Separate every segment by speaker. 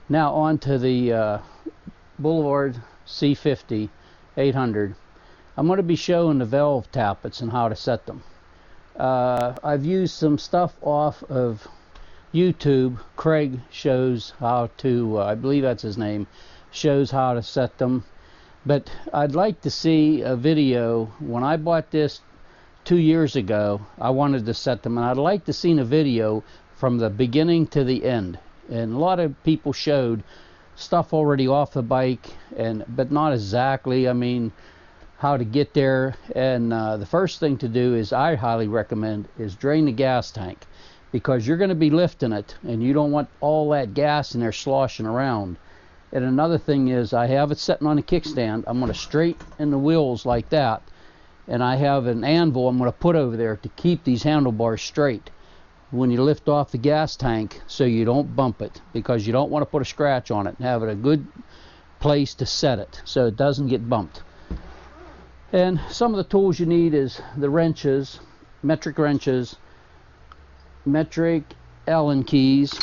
Speaker 1: Now on to the Boulevard C50 800. I'm going to be showing the valve tappets and how to set them. I've used some stuff off of YouTube. Craig shows how to, I believe that's his name, shows how to set them. But I'd like to see a video. When I bought this 2 years ago, I wanted to set them, and I'd like to see a video from the beginning to the end. And a lot of people showed stuff already off the bike, but not exactly. I mean, how to get there. And the first thing to do is, I highly recommend, is drain the gas tank, because you're going to be lifting it and you don't want all that gas in there sloshing around. And another thing is, I have it sitting on a kickstand. I'm going to straighten the wheels like that, and I have an anvil I'm going to put over there to keep these handlebars straight when you lift off the gas tank, so you don't bump it, because you don't want to put a scratch on it, and have it a good place to set it so it doesn't get bumped. And some of the tools you need is the wrenches, metric Allen keys,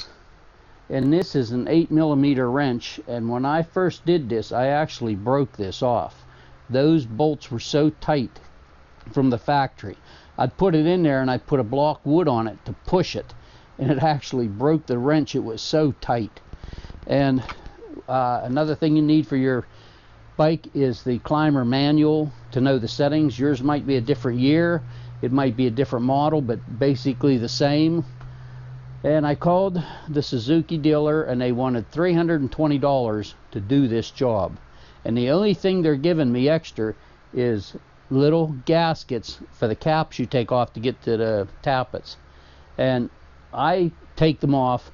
Speaker 1: and this is an 8mm wrench. And when I first did this, I actually broke this off. Those bolts were so tight from the factory. I'd put it in there and I put a block wood on it to push it, and it actually broke the wrench. It was so tight. And another thing you need for your bike is the climber manual to know the settings. Yours might be a different year, it might be a different model, but basically the same. And I called the Suzuki dealer, and they wanted $320 to do this job. And the only thing they're giving me extra is little gaskets for the caps you take off to get to the tappets. And I take them off,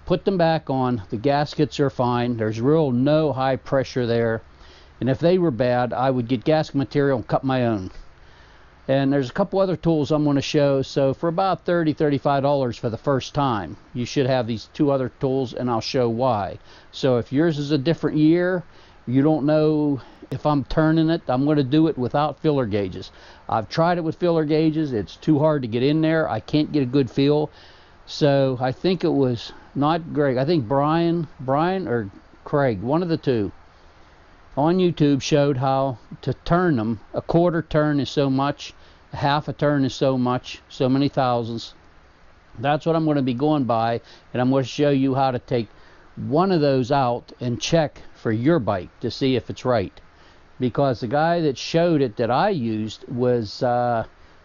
Speaker 1: put them back on. The gaskets are fine. There's no high pressure there. And if they were bad, I would get gasket material and cut my own. And there's a couple other tools I'm going to show. So for about $30–35 for the first time, you should have these two other tools, and I'll show why. So if yours is a different year, you don't know if I'm turning it, I'm going to do it without filler gauges. I've tried it with filler gauges. It's too hard to get in there. I can't get a good feel. So I think it was not Greg. I think Brian or Craig, one of the two, on YouTube showed how to turn them. A quarter turn is so much, a half a turn is so much, so many thousandths. That's what I'm going to be going by, and I'm going to show you how to take one of those out and check for your bike to see if it's right. Because the guy that showed it that I used was,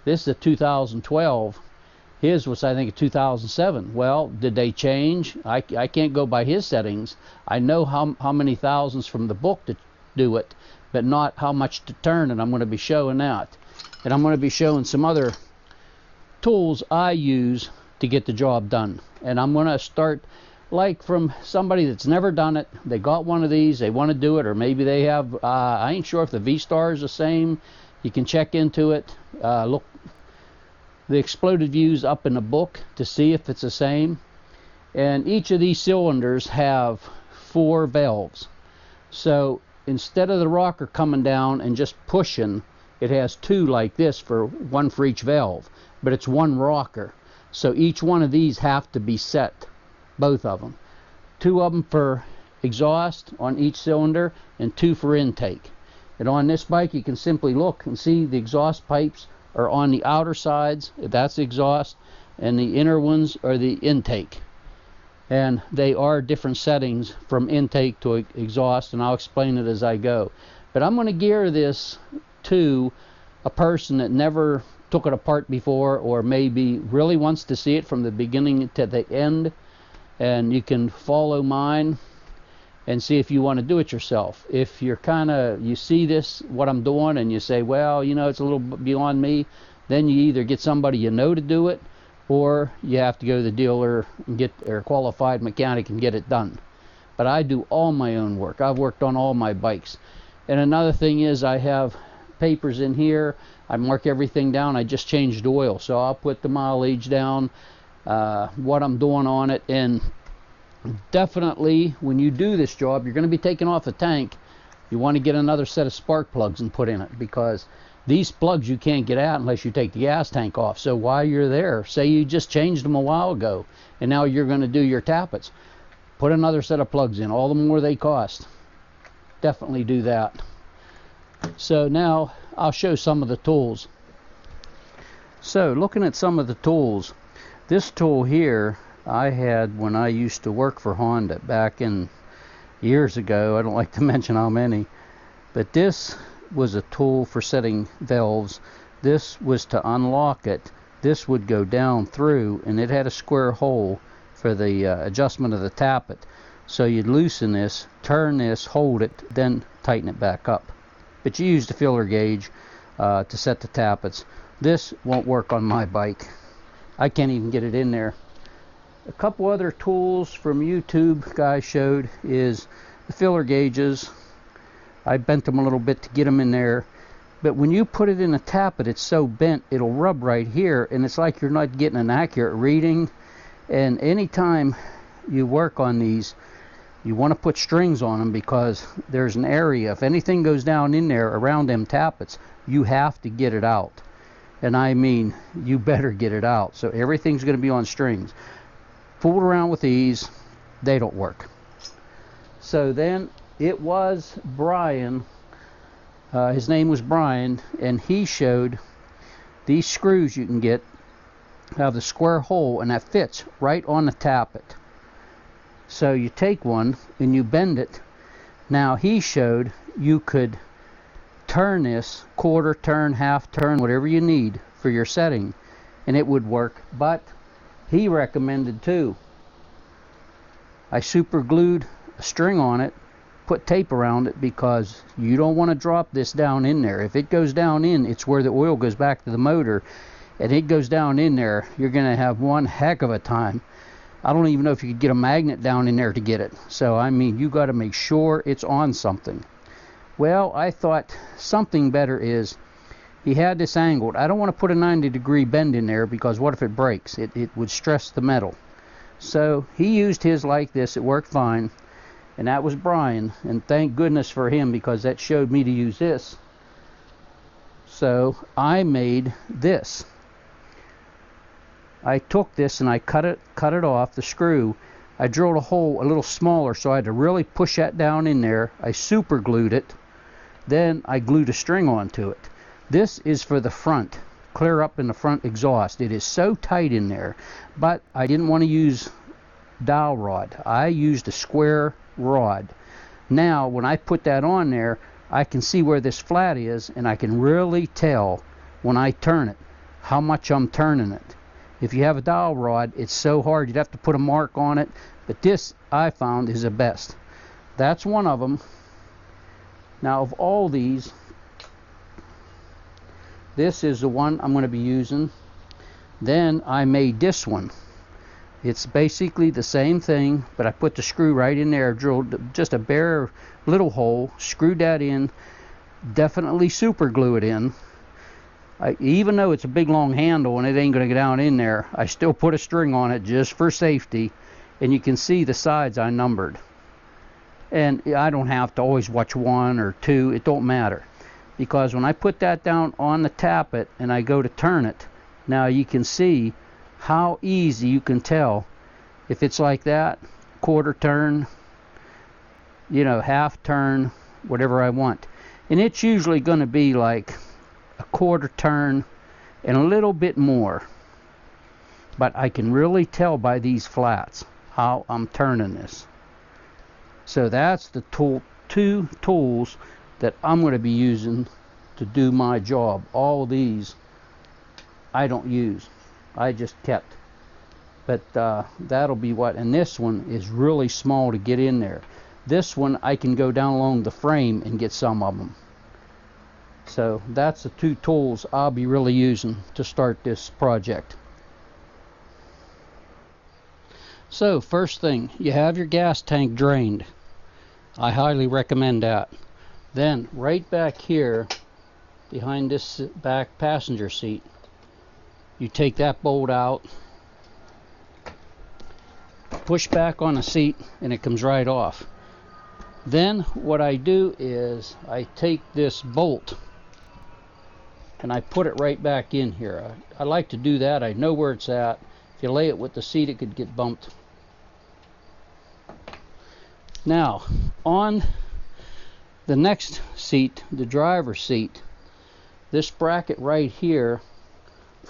Speaker 1: this is a 2012. His was, I think, a 2007. Well, did they change? I can't go by his settings. I know how many thousands from the book to do it, but not how much to turn, and I'm going to be showing that. And I'm going to be showing some other tools I use to get the job done. And I'm going to start like from somebody that's never done it. They got one of these, they want to do it, or maybe they have, I ain't sure if the V-Star is the same. You can check into it. Look the exploded views up in the book to see if it's the same. And each of these cylinders have 4 valves. So instead of the rocker coming down and just pushing, it has 2 like this, one for each valve, but it's 1 rocker. So each one of these have to be set, both of them. 2 of them for exhaust on each cylinder, and 2 for intake. And on this bike, you can simply look and see the exhaust pipes are on the outer sides. That's the exhaust, and the inner ones are the intake. And they are different settings from intake to exhaust, and I'll explain it as I go. But I'm going to gear this to a person that never took it apart before, or maybe really wants to see it from the beginning to the end. And you can follow mine and see if you want to do it yourself. If you're you see this, what I'm doing, and you say, well, you know, it's a little beyond me, then you either get somebody you know to do it, or you have to go to the dealer and get a qualified mechanic and get it done. But I do all my own work. I've worked on all my bikes. And another thing is, I have papers in here. I mark everything down. I just changed oil, so I'll put the mileage down, what I'm doing on it. And definitely, when you do this job, you're going to be taking off the tank. You want to get another set of spark plugs and put in it, because these plugs you can't get out unless you take the gas tank off. So while you're there, say you just changed them a while ago and now you're going to do your tappets, put another set of plugs in. All the more they cost, definitely do that. So now I'll show some of the tools. So looking at some of the tools, this tool here I had when I used to work for Honda back in years ago. I don't like to mention how many, but this was a tool for setting valves. This was to unlock it. This would go down through, and it had a square hole for the adjustment of the tappet. So you'd loosen this, turn this, hold it, then tighten it back up. But you use the filler gauge to set the tappets. This won't work on my bike. I can't even get it in there. A couple other tools from YouTube guys showed is the filler gauges. I bent them a little bit to get them in there. But when you put it in a tappet, it's so bent, it'll rub right here, and it's like you're not getting an accurate reading. And anytime you work on these, you want to put strings on them, because there's an area, if anything goes down in there around them tappets, you have to get it out. And I mean, you better get it out. So everything's going to be on strings. Fooled around with these, they don't work. So then it was Brian, his name was Brian, and he showed these screws you can get have the square hole, and that fits right on the tappet. So you take one and you bend it. Now he showed you could turn this quarter turn, half turn, whatever you need for your setting, and it would work. But he recommended too, I super glued a string on it, put tape around it, because you don't want to drop this down in there. If it goes down in, it's where the oil goes back to the motor, and it goes down in there, you're going to have one heck of a time. I don't even know if you could get a magnet down in there to get it. So I mean, you got to make sure it's on something. Well, I thought something better is, he had this angled. I don't want to put a 90-degree bend in there, because what if it breaks? It would stress the metal. So he used his like this. It worked fine. And that was Brian. And thank goodness for him, because that showed me to use this. So I made this. I took this and I cut it off, the screw. I drilled a hole a little smaller, so I had to really push that down in there. I super glued it. Then I glued a string onto it. This is for the front, clear up in the front exhaust. It is so tight in there, but I didn't want to use dowel rod. I used a square rod. Now when I put that on there, I can see where this flat is, and I can really tell when I turn it how much I'm turning it. If you have a dowel rod, it's so hard, you'd have to put a mark on it, but this I found is the best. That's one of them. Now of all these, this is the one I'm going to be using. Then I made this one. It's basically the same thing, but I put the screw right in there, drilled just a bare little hole, screwed that in, definitely super glue it in. Even though it's a big long handle and it ain't going to get down in there, I still put a string on it just for safety. And you can see the sides I numbered. And I don't have to always watch 1 or 2, it don't matter. Because when I put that down on the tappet and I go to turn it, now you can see how easy you can tell if it's like that, quarter turn, you know, half turn, whatever I want. And it's usually going to be like a quarter turn and a little bit more. But I can really tell by these flats how I'm turning this. So that's the two tools that I'm going to be using to do my job. All these I don't use. I just kept. But that'll be what. And this one is really small to get in there. This one I can go down along the frame and get some of them. So that's the two tools I'll be really using to start this project. So first thing, you have your gas tank drained. I highly recommend that. Then right back here behind this back passenger seat, you take that bolt out, push back on the seat, and it comes right off. Then what I do is I take this bolt and I put it right back in here. I like to do that. I know where it's at. If you lay it with the seat, it could get bumped. Now, on the next seat, the driver's seat, this bracket right here,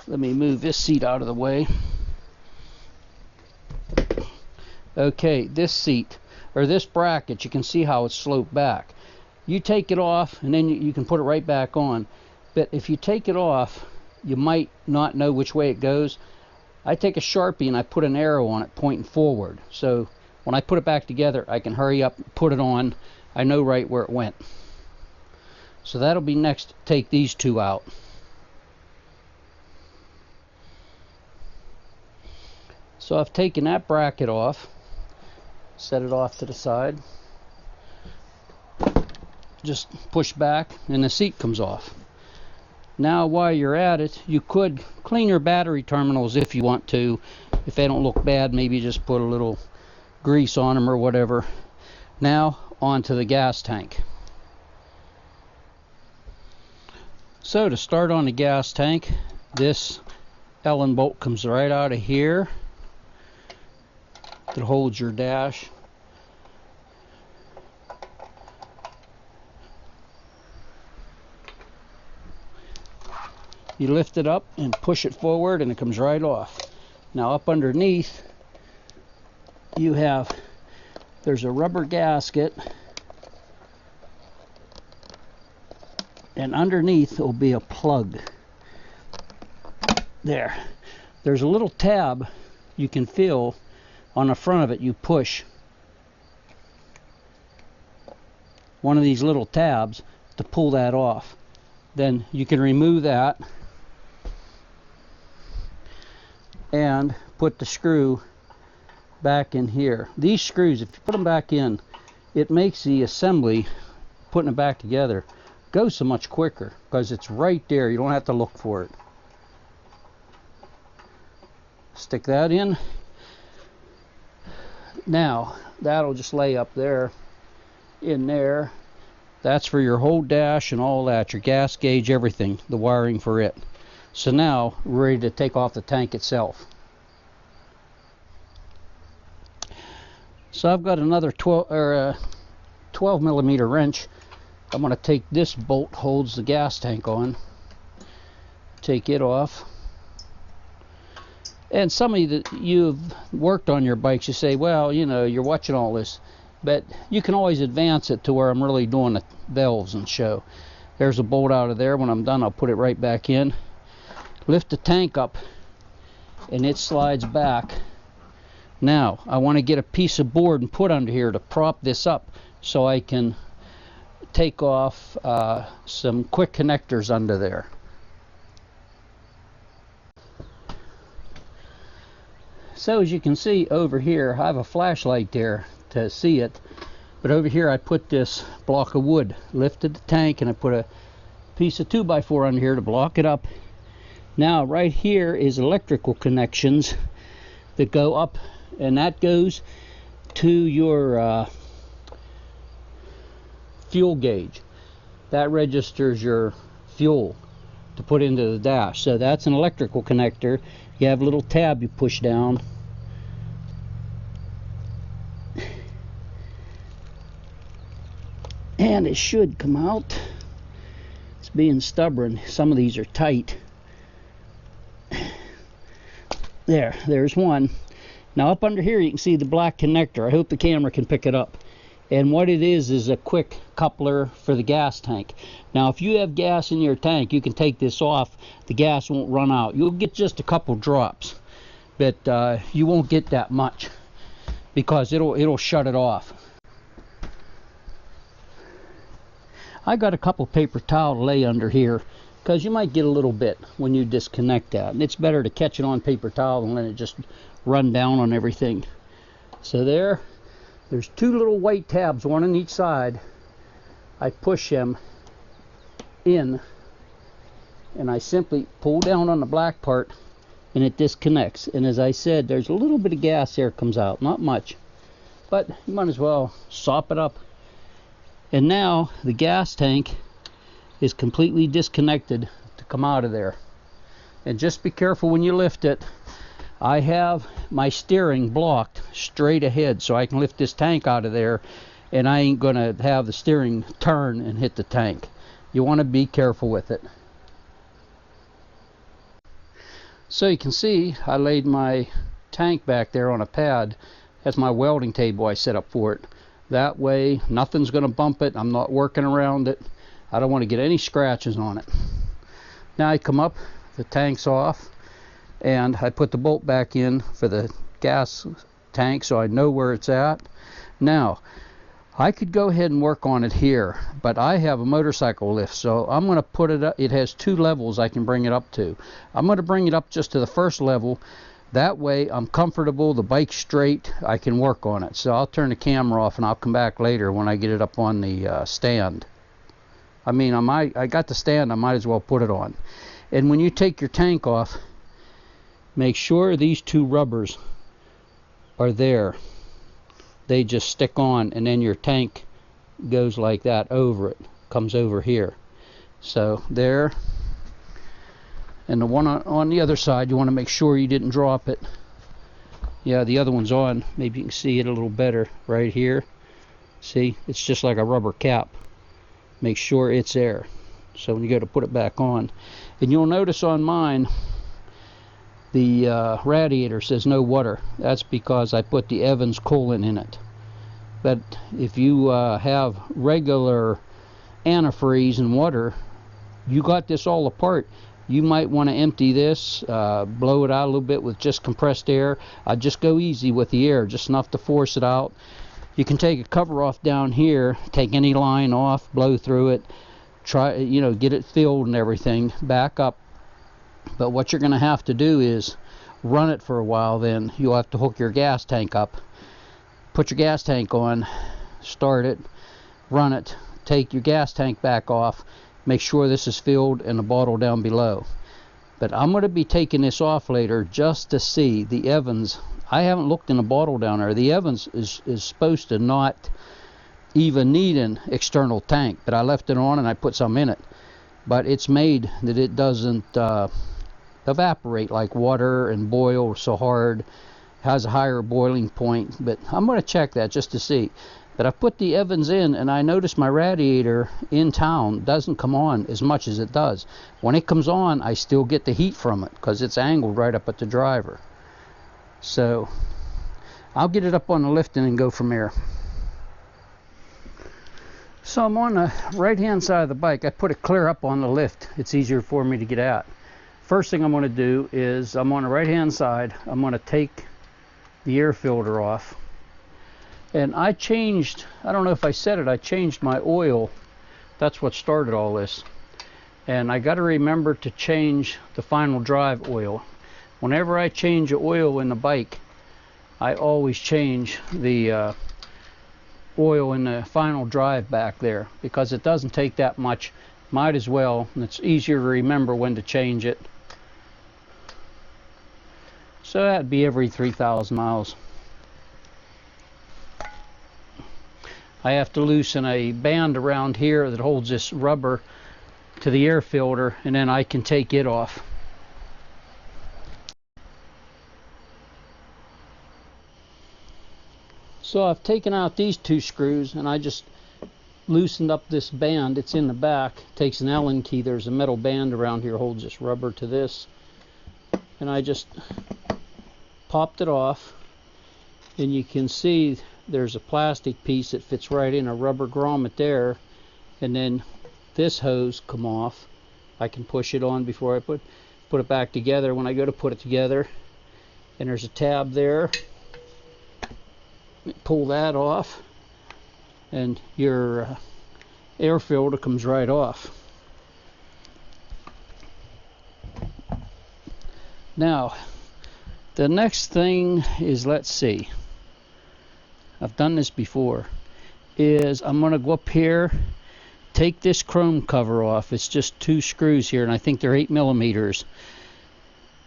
Speaker 1: let me move this seat out of the way. Okay, this seat, or this bracket, you can see how it's sloped back. You take it off, and then you can put it right back on. But if you take it off, you might not know which way it goes. I take a Sharpie and I put an arrow on it pointing forward. So when I put it back together, I can hurry up and put it on. I know right where it went. So that'll be next to take these two out. So I've taken that bracket off, set it off to the side, just push back and the seat comes off. Now while you're at it, you could clean your battery terminals if you want to. If they don't look bad, maybe just put a little grease on them or whatever. Now onto the gas tank. So to start on the gas tank, this Allen bolt comes right out of here that holds your dash. You lift it up and push it forward and it comes right off. Now up underneath you have, there's a rubber gasket, and underneath will be a plug. There's a little tab you can feel on the front of it. You push one of these little tabs to pull that off. Then you can remove that and put the screw back in here. These screws, if you put them back in, it makes the assembly, putting it back together, go so much quicker because it's right there. You don't have to look for it. Stick that in. Now that'll just lay up there, in there. That's for your whole dash and all that, your gas gauge, everything, the wiring for it. So now we're ready to take off the tank itself. So I've got another 12 millimeter wrench. I'm going to take this bolt, holds the gas tank on, take it off. And some of you that you've worked on your bikes, you say, well, you know, you're watching all this, but you can always advance it to where I'm really doing the valves and show. There's a bolt out of there. When I'm done, I'll put it right back in. Lift the tank up and it slides back. Now I want to get a piece of board and put under here to prop this up so I can take off some quick connectors under there. So as you can see over here, I have a flashlight there to see it, but over here I put this block of wood, lifted the tank, and I put a piece of 2x4 under here to block it up. Now right here is electrical connections that go up, and that goes to your fuel gauge. That registers your fuel to put into the dash. So that's an electrical connector. You have a little tab you push down. And it should come out. It's being stubborn. Some of these are tight. There's one. Now up under here you can see the black connector. I hope the camera can pick it up. And what it is a quick coupler for the gas tank. Now if you have gas in your tank, you can take this off. The gas won't run out. You'll get just a couple drops, but you won't get that much because it'll shut it off. I got a couple paper towel to lay under here because you might get a little bit when you disconnect that, and it's better to catch it on paper towel than let it just run down on everything. So there's two little white tabs, one on each side. I push them in and I simply pull down on the black part and it disconnects. And as I said, there's a little bit of gas there comes out, not much, but you might as well sop it up. And now the gas tank is completely disconnected to come out of there. And just be careful when you lift it. I have my steering blocked straight ahead so I can lift this tank out of there, and I ain't going to have the steering turn and hit the tank. You want to be careful with it. So you can see I laid my tank back there on a pad. That's my welding table I set up for it. That way nothing's going to bump it. I'm not working around it. I don't want to get any scratches on it. Now I come up, the tank's off, and I put the bolt back in for the gas tank so I know where it's at. Now I could go ahead and work on it here, but I have a motorcycle lift, so I'm going to put it up. It has 2 levels I can bring it up to. I'm going to bring it up just to the first level. That way I'm comfortable, the bike's straight, I can work on it. So I'll turn the camera off and I'll come back later when I get it up on the stand. I mean, I got the stand, I might as well put it on. And when you take your tank off, make sure these 2 rubbers are there. They just stick on, and then your tank goes like that over it, comes over here. So there. And the one on the other side, you want to make sure you didn't drop it. Yeah, the other one's on. Maybe you can see it a little better right here. See, it's just like a rubber cap. Make sure it's there. So when you go to put it back on, and you'll notice on mine, the radiator says no water. That's because I put the Evans coolant in it. But if you have regular antifreeze and water, you got this all apart. You might want to empty this, blow it out a little bit with just compressed air. I just go easy with the air, just enough to force it out. You can take a cover off down here, take any line off, blow through it, try, get it filled and everything, back up. But what you're going to have to do is run it for a while. Then you'll have to hook your gas tank up, put your gas tank on, start it, run it, take your gas tank back off, make sure this is filled and the bottle down below. But I'm going to be taking this off later just to see the Evans. I haven't looked in the bottle down there. The Evans is supposed to not even need an external tank, but I left it on and I put some in it. But it's made that it doesn't evaporate like water and boil so hard. Has a higher boiling point, but I'm going to check that just to see. But I put the Evans in, and I noticed my radiator in town doesn't come on as much as it does. When it comes on, I still get the heat from it because it's angled right up at the driver. So I'll get it up on the lift and then go from there. So I'm on the right hand side of the bike. I put it clear up on the lift. It's easier for me to get at. First thing I'm going to do is, I'm on the right hand side, I'm going to take the air filter off. And I changed, I don't know if I said it, I changed my oil. That's what started all this. And I got to remember to change the final drive oil. Whenever I change the oil in the bike, I always change the oil in the final drive back there, because it doesn't take that much. Might as well, and it's easier to remember when to change it. So that'd be every 3,000 miles. I have to loosen a band around here that holds this rubber to the air filter, and then I can take it off. So I've taken out these 2 screws, and I just loosened up this band. It's in the back. It takes an Allen key. There's a metal band around here holds this rubber to this, and I just popped it off, and you can see there's a plastic piece that fits right in, a rubber grommet there, and then this hose come off. I can push it on before I put it back together when I go to put it together, and there's a tab there. Pull that off, and your air filter comes right off. Now the next thing is, let's see, I've done this before, is I'm going to go up here, take this chrome cover off. It's just 2 screws here, and I think they're 8 millimeters.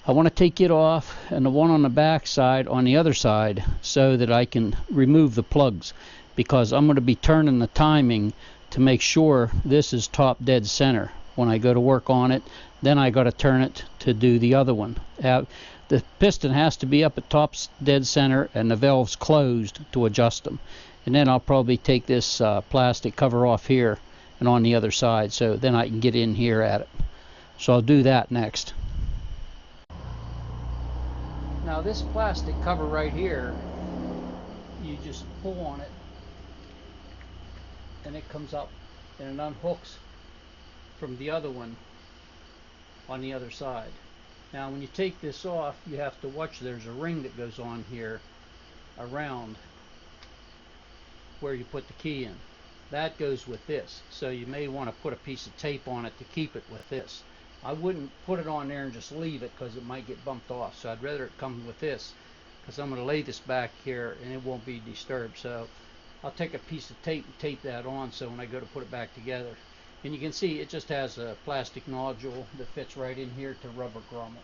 Speaker 1: I want to take it off, and the one on the back side on the other side, so that I can remove the plugs, because I'm going to be turning the timing to make sure this is top dead center when I go to work on it. Then I got to turn it to do the other one. The piston has to be up at top dead center and the valves closed to adjust them. And then I'll probably take this plastic cover off here and on the other side, so then I can get in here at it. So I'll do that next. Now this plastic cover right here, you just pull on it and it comes up and it unhooks from the other one on the other side. Now when you take this off, you have to watch, there's a ring that goes on here around where you put the key in. That goes with this, so you may want to put a piece of tape on it to keep it with this. I wouldn't put it on there and just leave it because it might get bumped off, so I'd rather it come with this, because I'm going to lay this back here and it won't be disturbed. So I'll take a piece of tape and tape that on, so when I go to put it back together, and you can see it just has a plastic nodule that fits right in here to rubber grommet.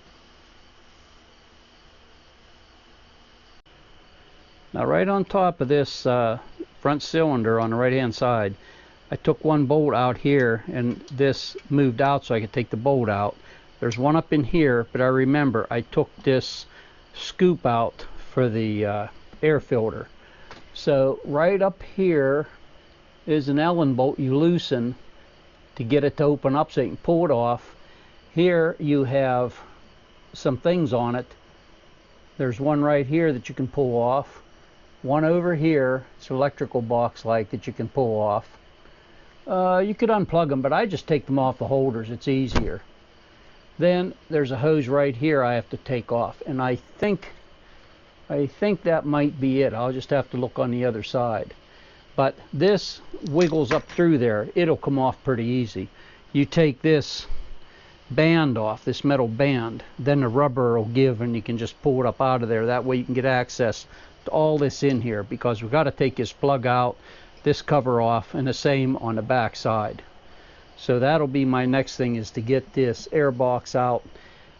Speaker 1: Now right on top of this front cylinder on the right hand side, I took one bolt out here and this moved out so I could take the bolt out. There's one up in here, but I remember I took this scoop out for the air filter. So right up here is an Allen bolt you loosen to get it to open up so you can pull it off. Here you have some things on it. There's one right here that you can pull off. One over here, it's an electrical box light that you can pull off. You could unplug them, but I just take them off the holders. It's easier. Then there's a hose right here I have to take off, and I think that might be it. I'll just have to look on the other side. But this wiggles up through there. It'll come off pretty easy. You take this band off, this metal band, then the rubber will give and you can just pull it up out of there. That way you can get access to all this in here, because we've got to take this plug out, this cover off, and the same on the back side. So that'll be my next thing, is to get this air box out.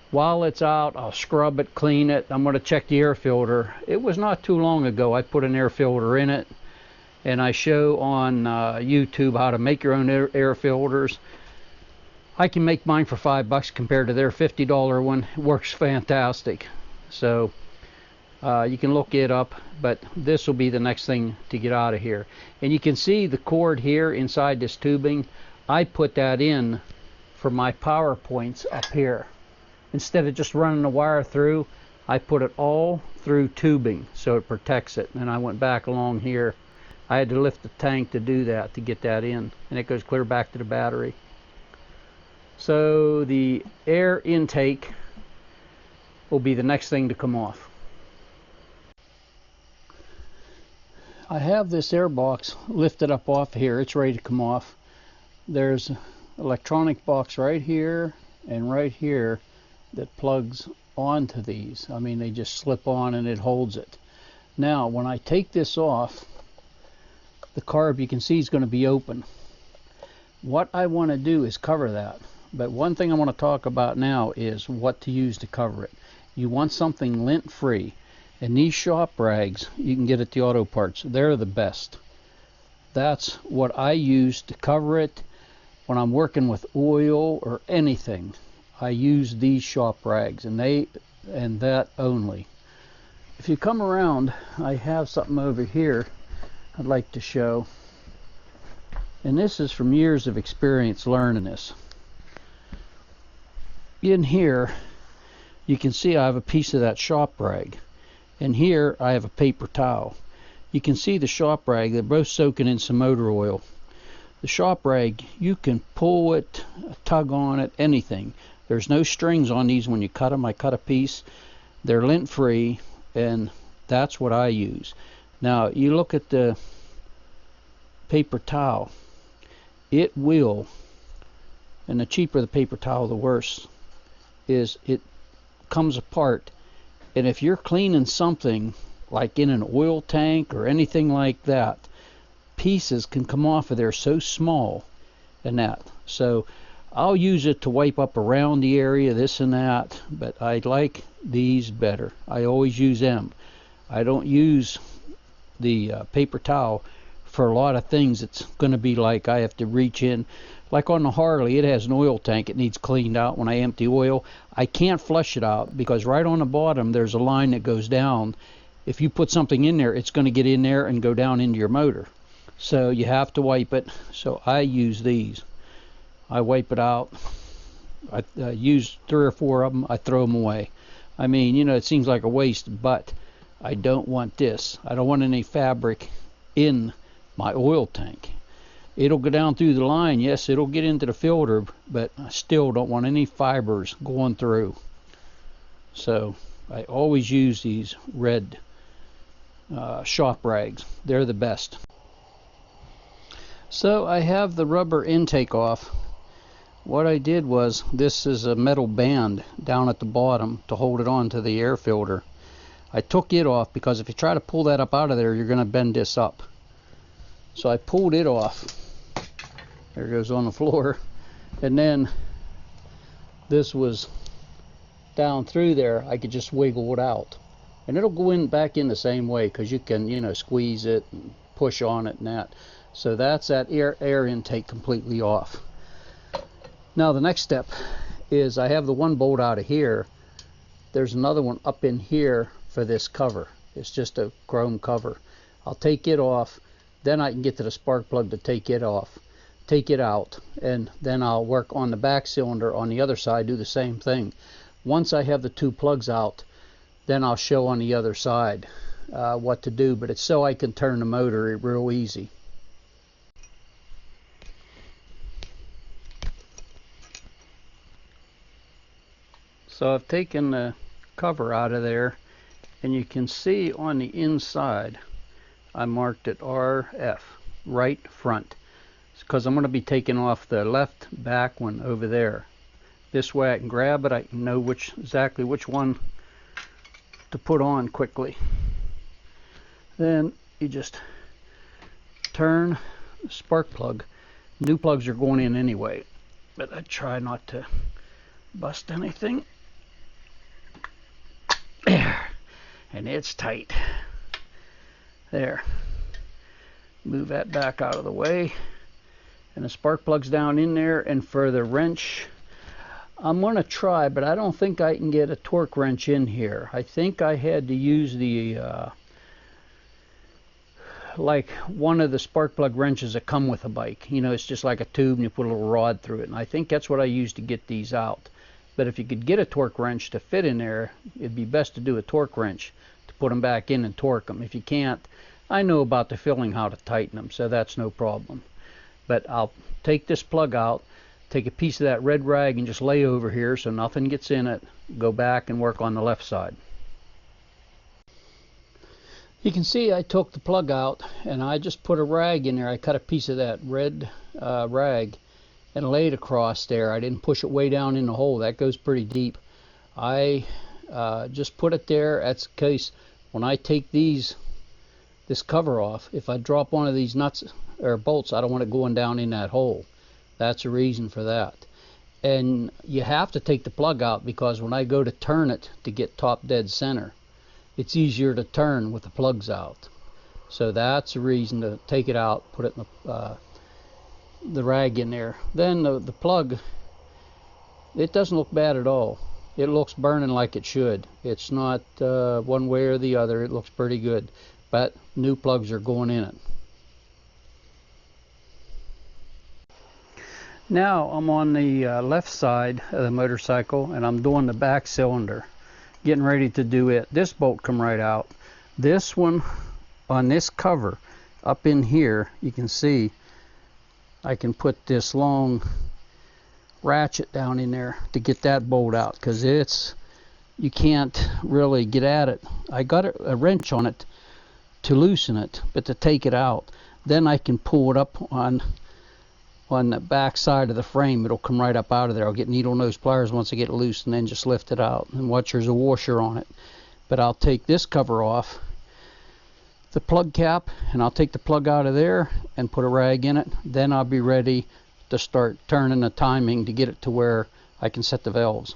Speaker 1: While it's out, I'll scrub it, clean it. I'm going to check the air filter. It was not too long ago I put an air filter in it, and I show on YouTube how to make your own air filters. I can make mine for $5 compared to their $50 one. It works fantastic. So you can look it up, but this will be the next thing to get out of here. And you can see the cord here inside this tubing. I put that in for my power points up here. Instead of just running the wire through, I put it all through tubing so it protects it. And I went back along here. I had to lift the tank to do that, to get that in, and it goes clear back to the battery. So the air intake will be the next thing to come off. I have this air box lifted up off here. It's ready to come off. There's an electronic box right here and right here that plugs onto these. I mean, they just slip on and it holds it. Now when I take this off, the carb, you can see, is going to be open. What I want to do is cover that. But one thing I want to talk about now is what to use to cover it. You want something lint free, and these shop rags you can get at the auto parts. They're the best. That's what I use to cover it. When I'm working with oil or anything, I use these shop rags, and that only. If you come around, I have something over here I'd like to show, and this is from years of experience learning this. In here you can see I have a piece of that shop rag, and here I have a paper towel. You can see the shop rag, they're both soaking in some motor oil. The shop rag, you can pull it, tug on it, anything. There's no strings on these when you cut them. I cut a piece. They're lint free, and that's what I use. Now you look at the paper towel, it will, and the cheaper the paper towel the worse, is it comes apart. And if you're cleaning something like in an oil tank or anything like that, pieces can come off of there so small and that. So I'll use it to wipe up around the area, this and that, but I like these better. I always use them. I don't use the paper towel for a lot of things it's going to be like I have to reach in. Like on the Harley, it has an oil tank. It needs cleaned out when I empty oil. I can't flush it out because right on the bottom there's a line that goes down. If you put something in there, it's going to get in there and go down into your motor. So you have to wipe it. So I use these. I wipe it out. I use 3 or 4 of them. I throw them away. I mean, you know, it seems like a waste, but I don't want this. I don't want any fabric in my oil tank. It'll go down through the line. Yes, it'll get into the filter, but I still don't want any fibers going through. So I always use these red shop rags. They're the best. So I have the rubber intake off. What I did was, this is a metal band down at the bottom to hold it on to the air filter. I took it off because if you try to pull that up out of there, you're going to bend this up. So I pulled it off. There it goes on the floor. And then this was down through there. I could just wiggle it out. And it'll go in back in the same way because you can, you know, squeeze it and push on it and that. So that's that air intake completely off. Now the next step is I have the one bolt out of here. There's another one up in here for this cover. It's just a chrome cover. I'll take it off. Then I can get to the spark plug to take it off, take it out, and then I'll work on the back cylinder on the other side, do the same thing. Once I have the 2 plugs out, then I'll show on the other side what to do, but it's so I can turn the motor real easy. So I've taken the cover out of there, and you can see on the inside I marked it RF, right front, because I'm going to be taking off the left back one over there. This way I can grab it, I can know exactly which one to put on quickly. Then you just turn the spark plug. New plugs are going in anyway, but I try not to bust anything. There, and it's tight. There. Move that back out of the way. And the spark plug's down in there. And for the wrench, I'm going to try, but I don't think I can get a torque wrench in here. I think I had to use the, like one of the spark plug wrenches that come with a bike. You know, it's just like a tube and you put a little rod through it. And I think that's what I used to get these out. But if you could get a torque wrench to fit in there, it'd be best to do a torque wrench to put them back in and torque them. If you can't, I know about the filling how to tighten them, so that's no problem. But I'll take this plug out, take a piece of that red rag and just lay over here so nothing gets in it, go back and work on the left side. You can see I took the plug out and I just put a rag in there. I cut a piece of that red rag and laid across there. I didn't push it way down in the hole. That goes pretty deep. I just put it there. That's in case when I take this cover off, if I drop one of these nuts or bolts, I don't want it going down in that hole. That's the reason for that. And you have to take the plug out because when I go to turn it to get top dead center, it's easier to turn with the plugs out. So that's the reason to take it out, put it in the rag in there. Then the plug, it doesn't look bad at all. It looks burning like it should. It's not one way or the other. It looks pretty good. But new plugs are going in it. Now I'm on the left side of the motorcycle and I'm doing the back cylinder, getting ready to do it. This bolt come right out. This one on this cover up in here, you can see I can put this long ratchet down in there to get that bolt out, because you can't really get at it. I got a wrench on it to loosen it, but to take it out, then I can pull it up on the back side of the frame. It'll come right up out of there. I'll get needle nose pliers once I get it loose and then just lift it out. And watch, there's a washer on it. But I'll take this cover off, the plug cap, and I'll take the plug out of there and put a rag in it. Then I'll be ready to start turning the timing to get it to where I can set the valves.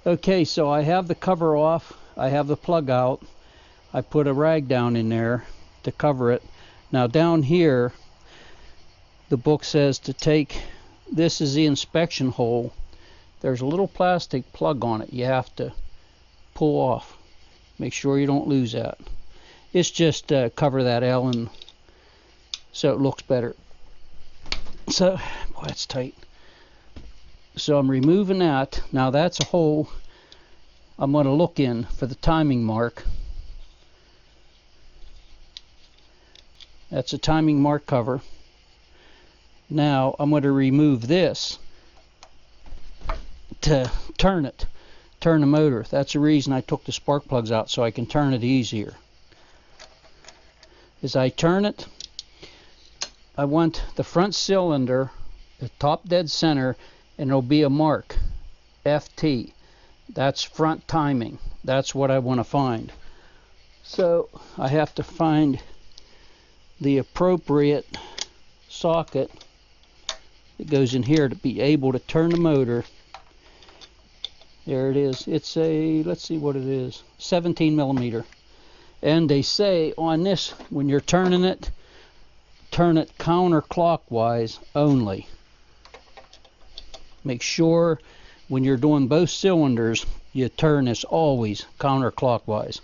Speaker 1: Okay, so I have the cover off, I have the plug out. I put a rag down in there to cover it. Now down here, the book says to take, this is the inspection hole. There's a little plastic plug on it you have to pull off. Make sure you don't lose that. It's just cover that L and so it looks better. So, boy, that's tight. So I'm removing that. Now that's a hole I'm going to look in for the timing mark. That's a timing mark cover. Now I'm going to remove this to turn the motor. That's the reason I took the spark plugs out, so I can turn it easier. As I turn it, I want the front cylinder, the top dead center, and there'll be a mark, FT. That's front timing. That's what I want to find. So I have to find the appropriate socket that goes in here to be able to turn the motor. There it is. It's a, let's see what it is, 17 millimeter. And they say on this, when you're turning it, turn it counterclockwise only. Make sure when you're doing both cylinders, you turn this always counterclockwise.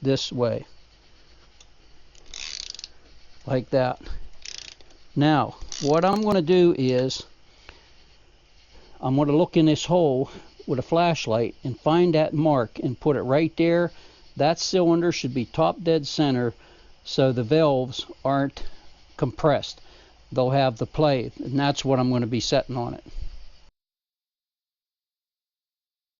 Speaker 1: This way. Like that. Now, what I'm going to do is, I'm going to look in this hole with a flashlight and find that mark and put it right there. That cylinder should be top dead center so the valves aren't compressed. They'll have the play, and that's what I'm going to be setting on it.